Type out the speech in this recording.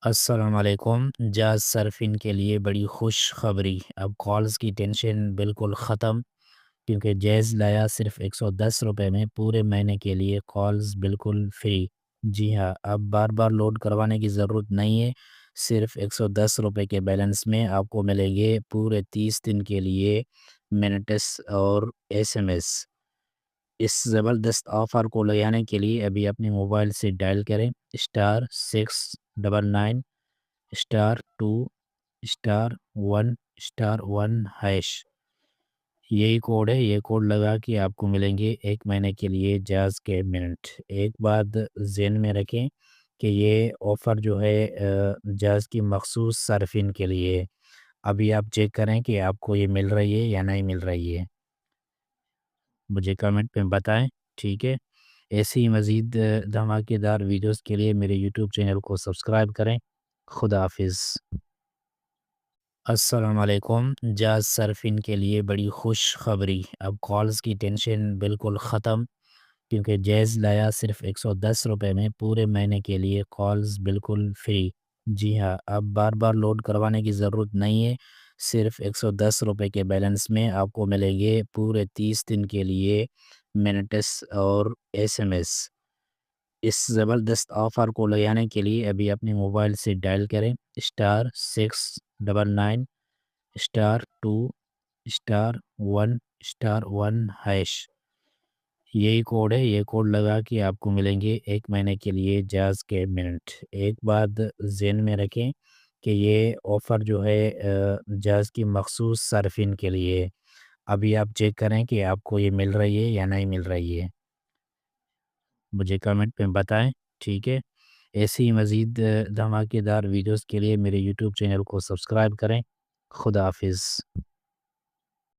السلام علیکم جاز صارفین کے لیے بڑی خوش خبری، اب کالز کی ٹینشن بالکل ختم، کیونکہ جیز لایا صرف 110 روپے میں پورے مہینے کے لیے کالز بالکل فری۔ جی ہاں، اب بار بار لوڈ کروانے کی ضرورت نہیں ہے، صرف 110 روپے کے بیلنس میں آپ کو ملیں گے پورے 30 دن کے لیے منٹس اور ایس ایم ایس۔ اس زبردست آفر کو لگانے کے لیے ابھی اپنے موبائل سے ڈائل کریں *699 *2 *1 *1#۔ یہی کوڈ ہے، یہ کوڈ لگا کے آپ کو ملیں گے ایک مہینے کے لیے جاز کے منٹ۔ ایک بات ذہن میں رکھیں کہ یہ آفر جو ہے جاز کی مخصوص صارفین کے لیے ہے۔ ابھی آپ چیک کریں کہ آپ کو یہ مل رہی ہے یا نہیں مل رہی ہے، مجھے کمنٹ میں بتائیں، ٹھیک ہے؟ ایسی ہی مزید دھماکے دار ویڈیوز کے لیے میرے یوٹیوب چینل کو سبسکرائب کریں۔ خدا حافظ۔ السلام علیکم جاز صارفین کے لیے بڑی خوش خبری، اب کالز کی ٹینشن بالکل ختم، کیونکہ جیز لایا صرف 110 روپے میں پورے مہینے کے لیے کالز بالکل فری۔ جی ہاں، اب بار بار لوڈ کروانے کی ضرورت نہیں ہے، صرف 110 روپے کے بیلنس میں آپ کو ملیں گے پورے 30 دن کے لیے منٹس اور ایس ایم ایس۔ اس زبردست آفر کو لگانے کے لیے ابھی اپنے موبائل سے ڈائل کریں *699 *2 *1 *1#۔ یہی کوڈ ہے، یہ کوڈ لگا کے آپ کو ملیں گے ایک مہینے کے لیے جاز کے منٹ۔ ایک بات ذہن میں رکھیں کہ یہ آفر جو ہے جاز کی مخصوص صارفین کے لیے ہے۔ ابھی آپ چیک کریں کہ آپ کو یہ مل رہی ہے یا نہیں مل رہی ہے، مجھے کمنٹ میں بتائیں، ٹھیک ہے؟ ایسی ہی مزید دھماکے دار ویڈیوز کے لیے میرے یوٹیوب چینل کو سبسکرائب کریں۔ خدا حافظ۔